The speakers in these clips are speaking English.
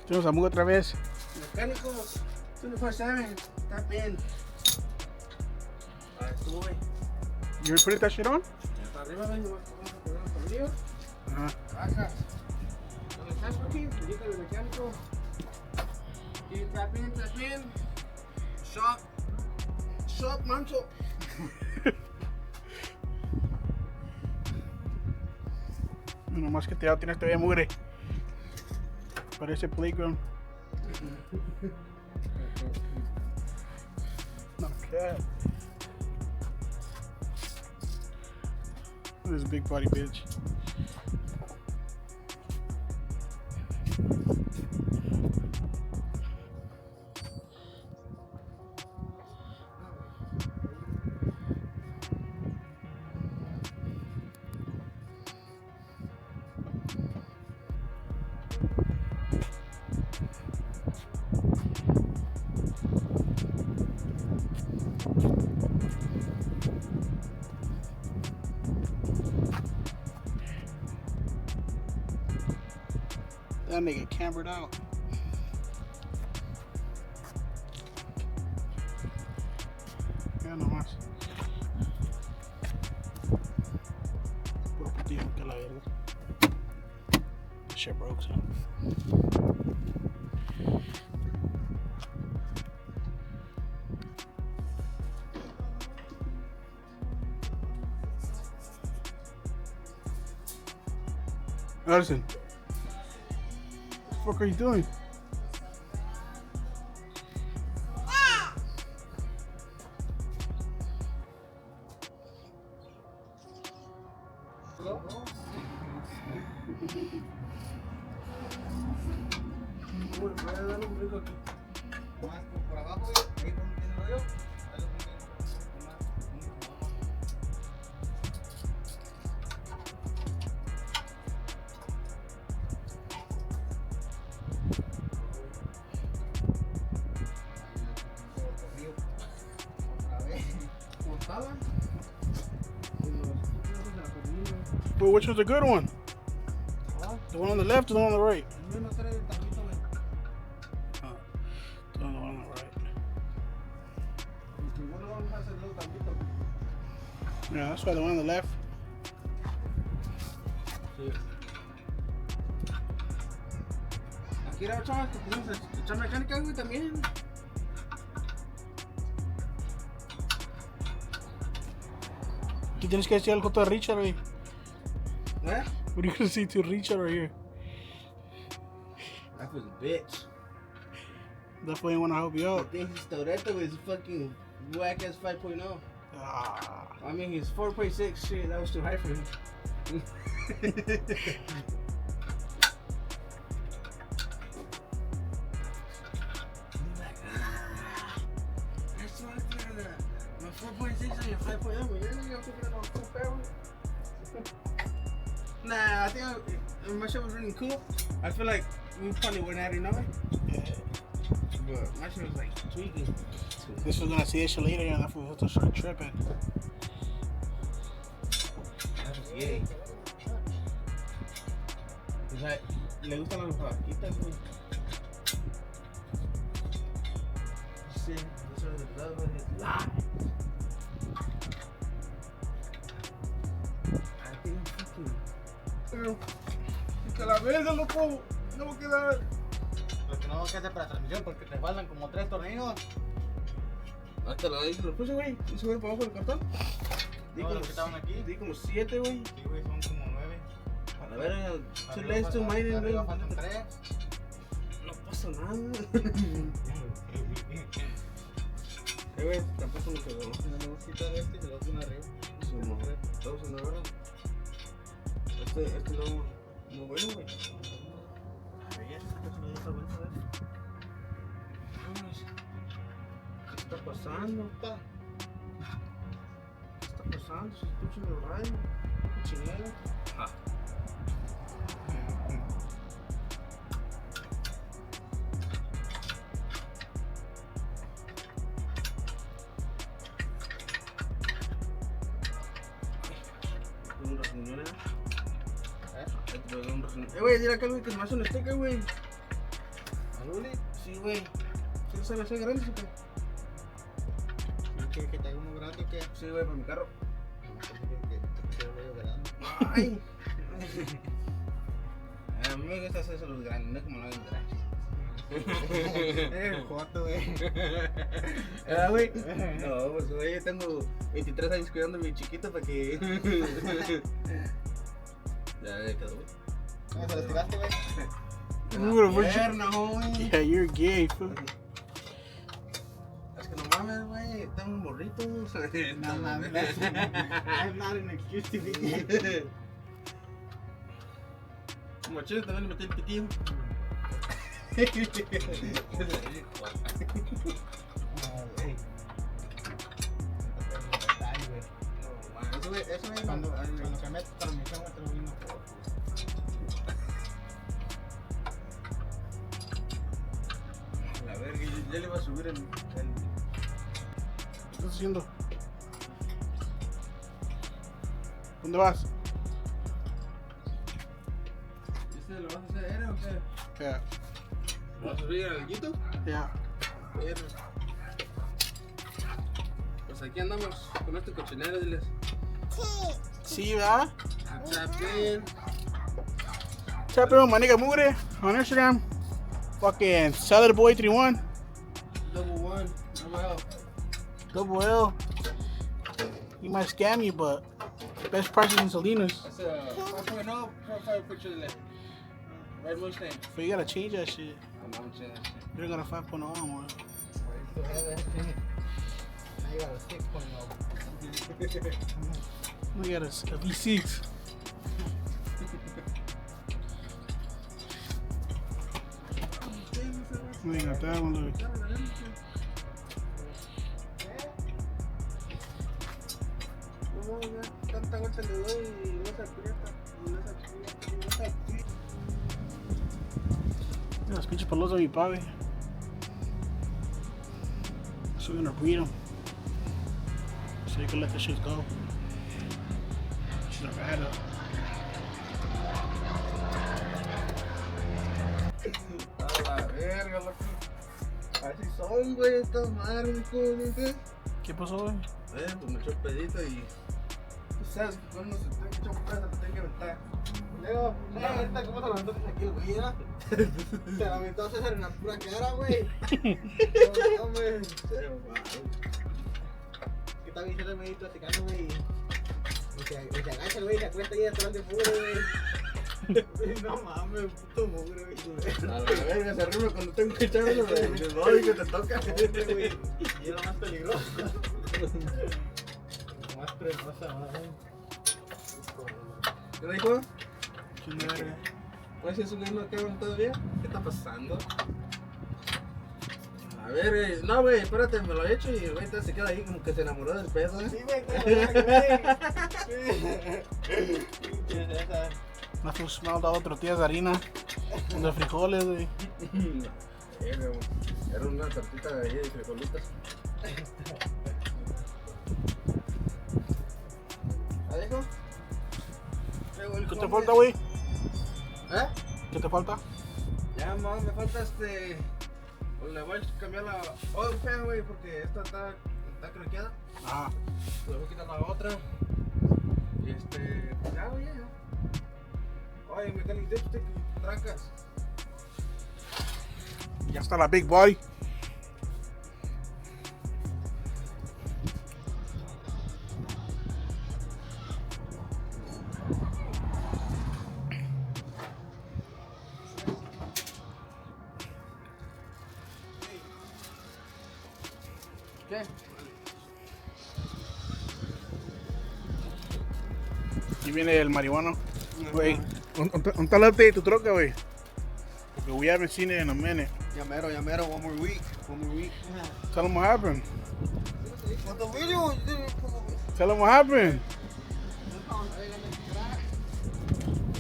Tenemos a Mugo otra vez. Mecánicos, 24/7, tap in. Ahí estuvo, güey. You ready to put that shit on? Hasta arriba, ven, vamos a poner los tornillos. Ajá. Bajas. Con el casco aquí, indica el mecánico. Y tap in. Shop, mancho. No más que te da, tienes todavía mugre. Parece playground. No, cat. This big body bitch. That nigga cambered out. Ya nomás. Puro putillo que la verga. Shit broke, so. Addison. What the fuck are you doing? Más por abajo, ahí donde tiene el hoyo, ahí lo tiene más. But which was the good one? The one on the left or the one on the right? The one on the right. Yeah, that's why the one on the left. Aquí era chavas que pusimos echar mecánica, güey, también. ¿Qué tienes que decir algo to Richard, güey? ¿Eh? What are you gonna say to Richard right here? That was a bitch. Definitely want to help you I out. think his Toretto is fucking whack ass 5.0. Ah. I mean, his 4.6 shit, that was too high for him. That's why I figured that. My 4.6 and your 5.0, but you're gonna pick it on full power. Nah, I think my shit was running cool. I feel like we probably wouldn't have it now. But my shit was like tweaking. This was gonna see this shit later, and that fool was to start tripping. Yeah. O sea, le gustan las vaquitas, güey. Sí, eso es the love of his life. I think fucking. Pero, que la verga, loco. No va a quedar. Lo que no va a quedar para transmisión porque te faltan como 3 tornillos. Hasta lo puse, güey. Y subieron para abajo del cartón. No, los que estaban aquí. Di como 7, güey. Sí, güey, son como 9. A la verga, two legs, two mining, güey. Arriba faltan 3. No pasa nada. Güey, tampoco me quedó. Tenemos que quitar este y se lo hacen arriba. Todos en la verdad. Este no bueno, güey. A ver, este se lo dio vuelta, a ver. ¿Qué está pasando? ¿Qué está pasando? Se escucha en el radio. Chinero. Un rasguñón, güey, dile acá, güey, que se me hace un sticker, güey. ¿Al Uli? Sí, güey. ¿Sí se me hace grande o qué? ¿No quieres que te haga uno grande o qué? Sí, güey, para mi carro. No, que te veo grande. Ay. A mí me gusta hacer eso los grandes, no como lo hagan grandes. Joto, güey. ¿Ah, güey? No, pues, güey, yo tengo 23 años cuidando a mi chiquito para que... Ya quedó, güey. ¿Cómo se los tiraste, güey? Mugre, what you- Pierna, güey. Yeah, you're gay, fool. Es que no mames, güey, tengo un morrito. No mames, I'm not an excuse to be gay. Como chile también le metí el pitillo. Eso es Cuando se mete para mi cama te lo vino por. La verga, ya le iba a subir el... ¿Qué estás haciendo? ¿Dónde vas? ¿Este lo vas a hacer o qué? Yeah. ¿Lo vas a subir al YouTube? Yeah. Pues aquí andamos con este cochinero, diles. Sí, ¿verdad? Chapin. Tap in with my nigga Mugre on Instagram. Fucking SaladBoy31. Double one. Double L. Double L. He might scam you, but best prices in Salinas. That's a 4.0 profile picture de Red Mustang. But you gotta change that shit. I'm not saying that shit. You don't got a 5.0 anymore. Ahí va, 6.0. We got a V6. We got that one, look. Tanta vuelta le doy y no se aprieta. No se aprieta. Los pinches palos de mi papi. So we're gonna breed them. So you can let the shit go. She's a rata. A la verga, loco. Así son, güey, estas madres, ¿qué? ¿Qué pasó, güey? Pues me echó el pedito y... Tú sabes que cuando se tiene que echar un pedo, te tiene que aventar. Luego, ahorita cómo se levantó aquí el güey, ¿verdad? Se la aventó César en la pura cara, güey. No, hombre. Que está bien, me iba platicando, güey. Y se agacha el güey, se acuesta ahí detrás del mugre, güey. No mames, puto mugre, güey. A la verga, se arriba cuando tengo que echarlo, güey. No, y que te toca. Hombre, güey. Y es lo más peligroso. Lo más peligroso, güey. ¿Qué dijo? Chingada. ¿Puedes ir subiendo cabrón todavía? ¿Qué está pasando? A ver, no, güey, espérate, me lo he hecho y el güey se queda ahí como que se enamoró del pedo, Sí, güey, No se smell dado tortillas de harina. De frijoles, güey. Era una tortita de ahí de frijolitas. ¿La dejo? ¿Qué te falta, güey? ¿Eh? ¿Qué te falta? Ya, más me falta pues le voy a cambiar la oil pan, güey, porque esta está craqueada. Ah. Le voy a quitar la otra. Y pues ya, güey, ya. Oye, me cae el dipstick y trancas. Ya está la big boy. ¿Qué? Aquí viene el marihuano. Güey, ¿dónde está el update de tu troca, güey? Porque we haven't seen it in a minute. Yamero, one more week. Tell them what happened. What the video? Tell them what happened.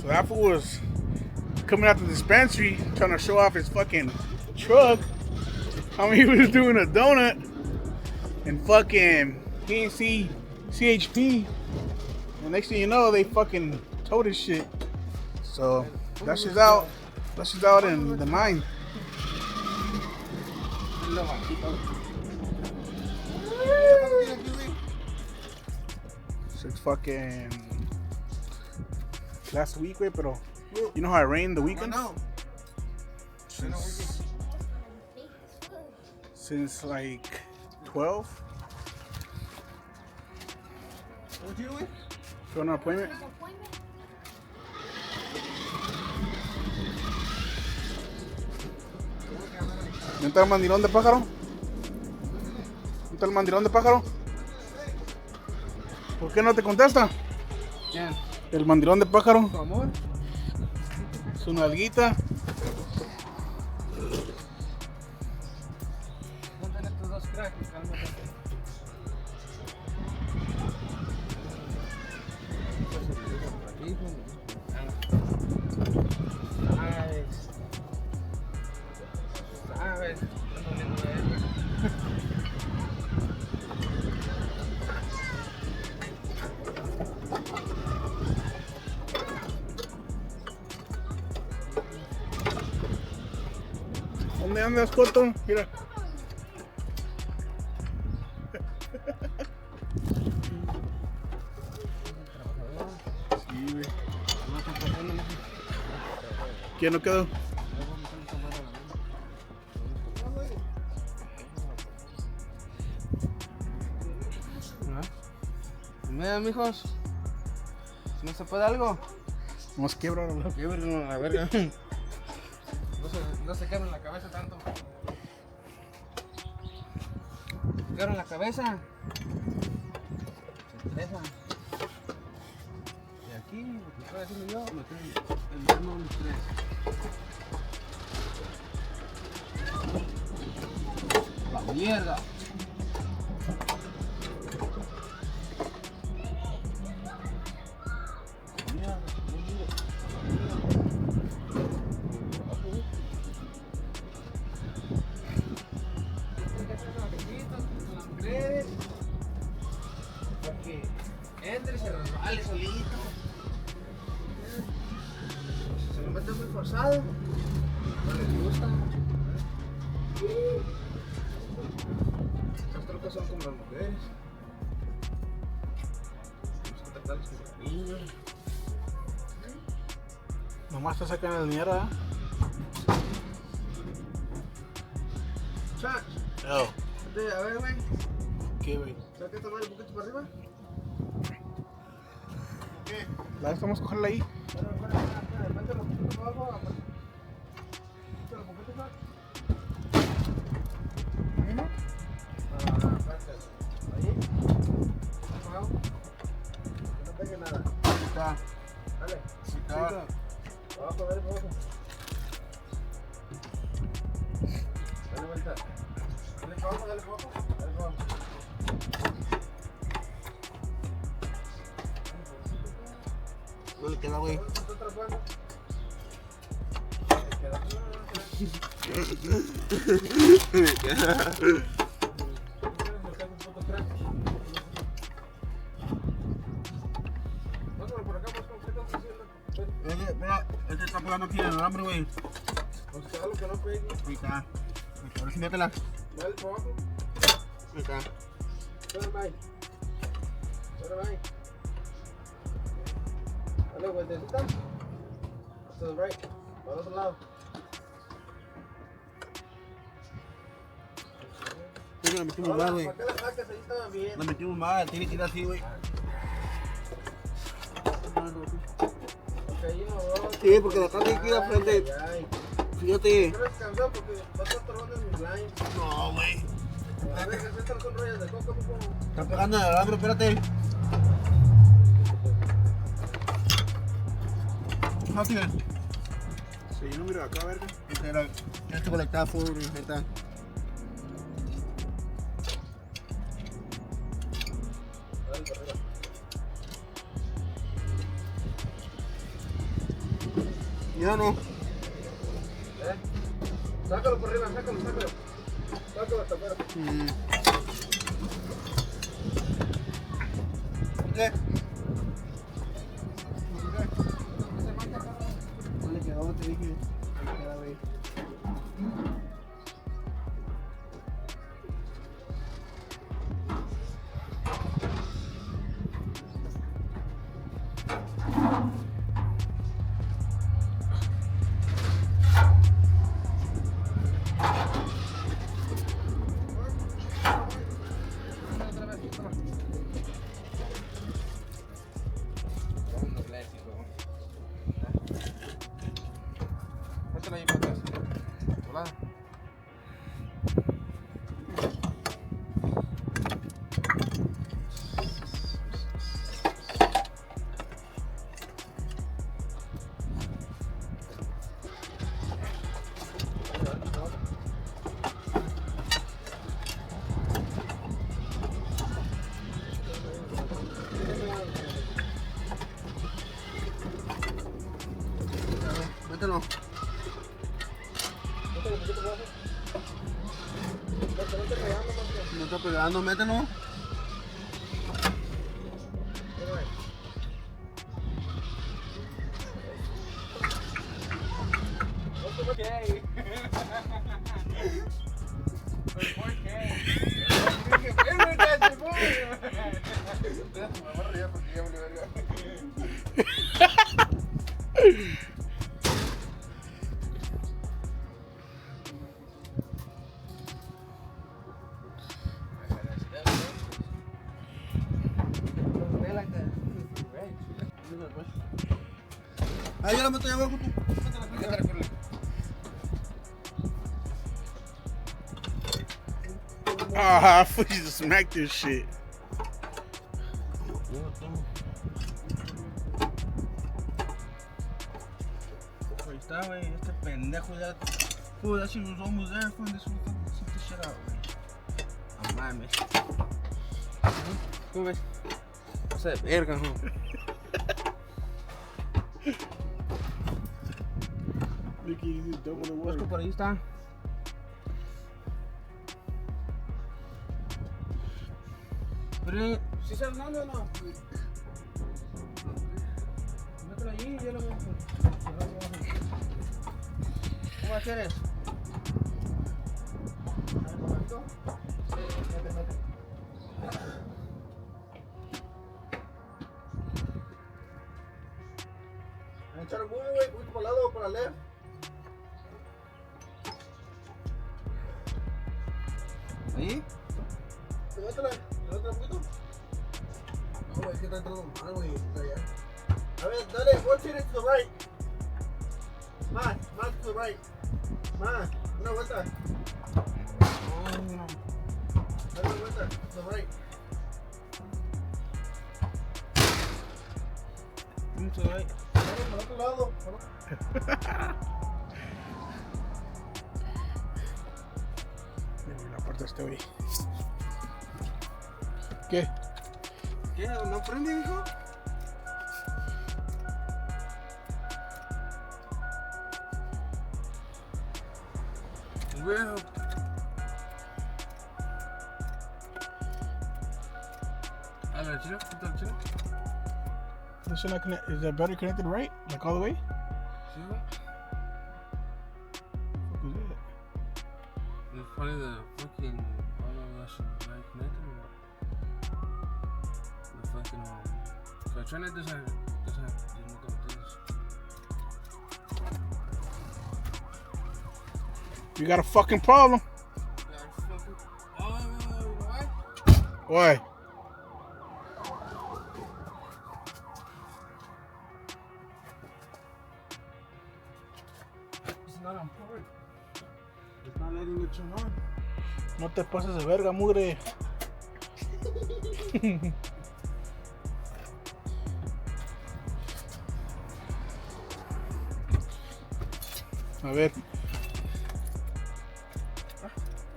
So that fool was coming out the dispensary trying to show off his fucking truck. I mean, he was doing a donut and fucking he didn't see CHP. And next thing you know, they fucking towed his shit. So that shit's out. That shit's out in the 9th. Pura bajita. It's fucking last week, güey, pero you know how it rained the weekend? No. Since like 12. What you doing? Going on an appointment. ¿Dónde está el mandilón de pájaro? ¿Dónde está el mandilón de pájaro? ¿Por qué no te contesta? ¿Quién? El mandilón de pájaro. ¿Tu amor? Su nalguita. ¿Dónde están estos dos cracks? Cálmate. ¿Sabes? Están doliendo de él. ¿Dónde andas, Coto? Mira. Sí, güey. ¿Quién no quedó? Mira, mijos. ¿No se puede algo? Vamos a quebrar, ¿no? Québrenlo a la verga. No se quebren la cabeza tanto. Se quebran la cabeza. Se estresan. Y aquí, lo que estoy haciendo yo, me estoy evitando un estrés. La mierda. Porque entre y se resbale solito. Si se lo mete muy forzado, no les gusta. Estas trocas son como las mujeres. Tenemos que tratarlas como cariño. Nomás te sacan el dinero, ¿eh? Chuck, No. a ver, güey. ¿Qué, güey? Saca esta madre un poquito para arriba. ¿Qué? La estamos a cogerla ahí. Espera, mételo un poquito para abajo. Mételo un poquito más. Ahí. Abajo. Que no pegue nada. Está. Dale. Sí, está. Abajo, dale para abajo. Dale vuelta. Dale para abajo, dale para abajo. Dale para abajo. No le queda, güey. ¿Está atrapando? Mira, este está pegando aquí en el alambre, güey. O sea, algo que no pegue. Ahí está. Ahora sí métela. Dale para abajo. Ahí está. Espérame ahí. Espérame ahí. Dale vueltecita. To the right. Para el otro lado. Sí, la metimos mal, güey. ¿Para qué la sacas? Ahí estaba bien. La metimos mal, tiene que ir así, güey. Porque ahí no va. Sí, porque la tiene que ir a frente. Ay. Fíjate. Quiero descansar porque va a estar trabajando en mis lines. No, güey. A ver, que estas son rollas de coca, mijo. Está pegando en el alambre, espérate. No, tío. Sí, no miro acá, verga. Este conectado full, ahí está. Dale para arriba. Ya no. Sácalo por arriba, sácalo. Sácalo hasta afuera. ¿Qué? No le quedó, te dije. Le queda, güey. mételo. No está pegando, mételo. Okay. Ahí yo la meto ya abajo tú. Ah, I thought you just smacked this shit. Ahí está, güey. Este pendejo ya. Fool, that shit was almost there. Fool, this one took the shit out, güey. No mames. ¿Cómo ves? O sea, verga, ¿no? Mickey, you double the Busco work. por ahí está. Pero, ¿sí se armando o no? Mételo allí y yo lo voy a hacer. ¿Cómo va a hacer eso? Echar el mugre, güey, por el lado o por la left. ¿Ahí? Levátala un poquito. No, güey, es que está entrando mal, güey. A ver, dale, rotate it to the right. Más to the right. Más, una vuelta. Dale una vuelta, to the right. To the right. Dale, para el otro lado. La puerta está ahí. ¿Qué? ¿Qué? ¿No prende, hijo? Bueno. ¿A la china? ¿Quita la china? This is not connect. Is that battery connected right? Like all the way? Sí, güey. What was that? It's probably the fucking all of that shit right connected or what? The fucking so China doesn't have this. You got a fucking problem. Yeah, fucking. Oh, you know what? Why? It's not on port. It's not letting it turn on. No te pases de verga, mugre. A ver.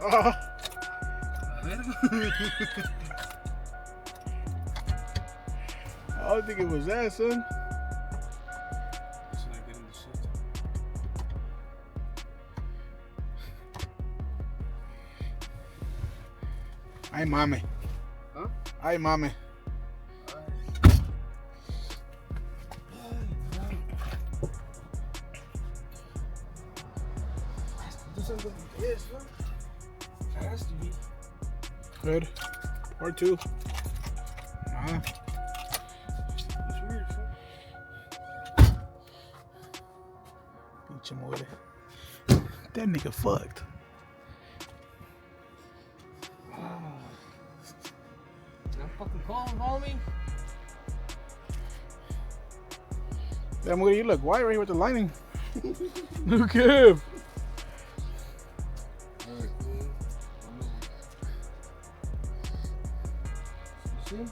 Ah. A ver. I don't think it was that, son. It's not getting the shit. Ay, mame. Huh? Ay, mame. Yes, huh? It has to be. Good. Part two. Nah. It's weird, huh? Pinche mugre. That nigga fucked. I'm fucking calm, homie. That mugre, you look white right here with the lining. Look at him. Alright, cool. See?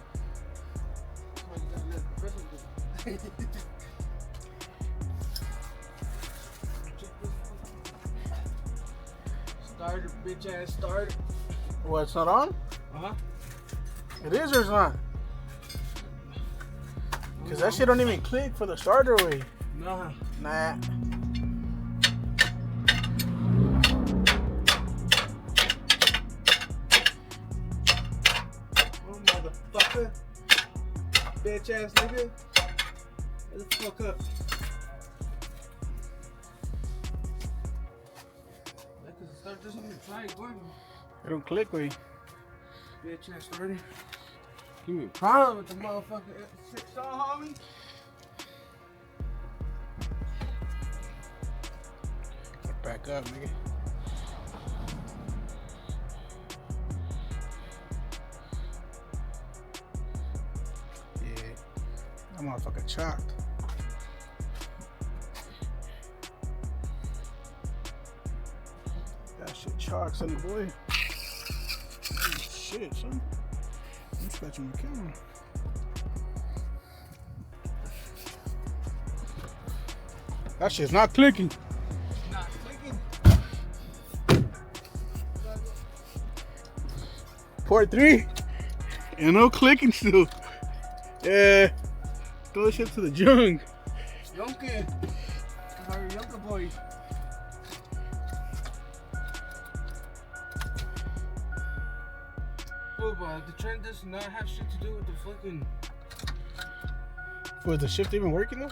Starter, bitch ass starter. What, it's not on? Uh-huh. It is or it's not? Because that shit don't even click for the starter way. No. Nah. motherfucker. Bitch ass nigga. Get the fuck up. Start doesn't even try it, Gordon. It don't click, way. Bitch ass already. Give me a problem with the motherfucking 6 homie. Back up, nigga. Yeah, that motherfucker chopped. That shit chalk, sonny boy. Holy shit, son. I'm scratching the camera. That shit's not clicking. Not clicking. Port 3. And no clicking still. Yeah. Throw shit to the junk. Yonke. Our Yonke boy. Oh, but the trend does not have shit to do with the fucking. Was the shift even working though?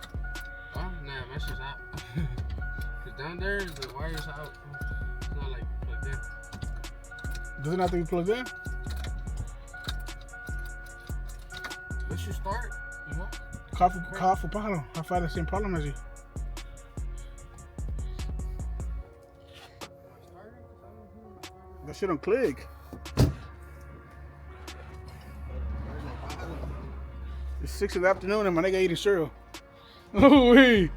Oh, nah, my shit's out. Cause down there, the wire's out. It's not like plugged in. Doesn't have to be plugged in? Let's just start, you know? Call for Pablo. I find the same problem as you. That shit don't click. It's 6 in the afternoon and my nigga eating cereal. Oh, wait.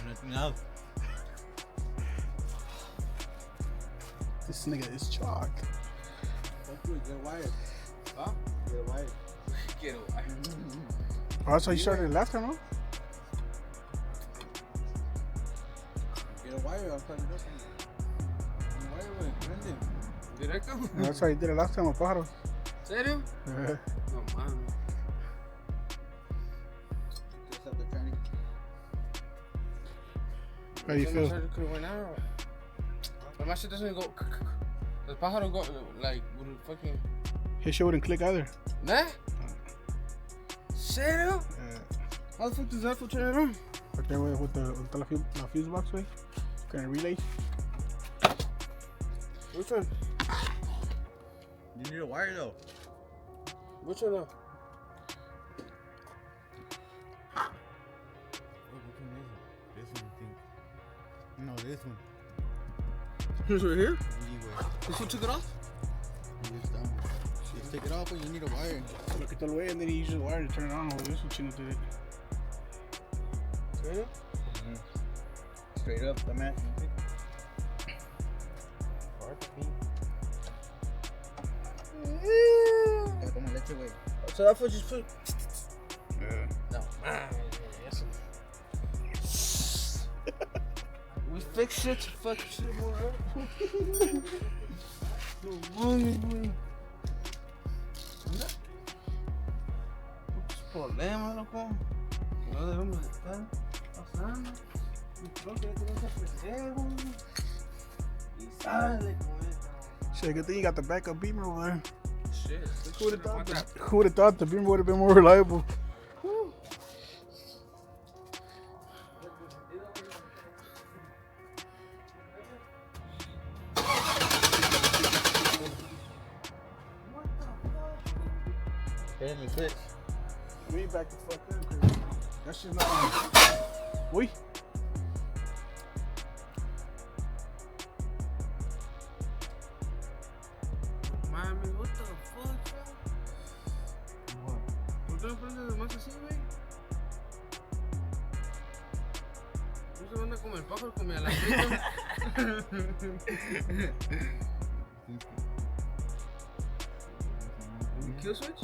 Nothing else. This nigga is chalk. Get a wire. Huh? Get a wire. Get away. Oh, that's how you started it last time, huh? Get a wire. I'll tell you this one. The wire with Brendan. Directo? That's how you did it last time with Pablo. Serio? Yeah. No, man. Just up the training. How you feel? Could went out. But my shit doesn't go. The pájaro go like with a fucking. His shit wouldn't click either. Nah? Serio? Yeah. How the fuck does that turn it on? Right there with the fuse box, way. Kind of relay. Which one? You need a wire though. Which one though? Which one is it? This one, I think. No, this one. Here's right here? Anyway, This one took it off? this that one. Just take it off, but you need a wire. Look at the way, and then he uses the wire to turn it on. Oh, this one Chino did it. Serio? Straight up, the mat. Como leche, güey. So that foot just put. Yeah. No, man. Yes. We fix shit to fuck shit more up. No money, güey. Muchos problemas, loco. No debemos estar pasando. Mi propia tiene que crecer, güey. Y sale con esto. Shit, good thing you got the backup beamer over there. Shit. Who would have thought the beamer would have been more reliable? Let me switch. We back the fuck up, cause that shit's not on. We. Mami, what the fuck, bro? ¿Por qué no prendes más así, güey? No se van a comer pájaro con mi alambrito. Kill switch?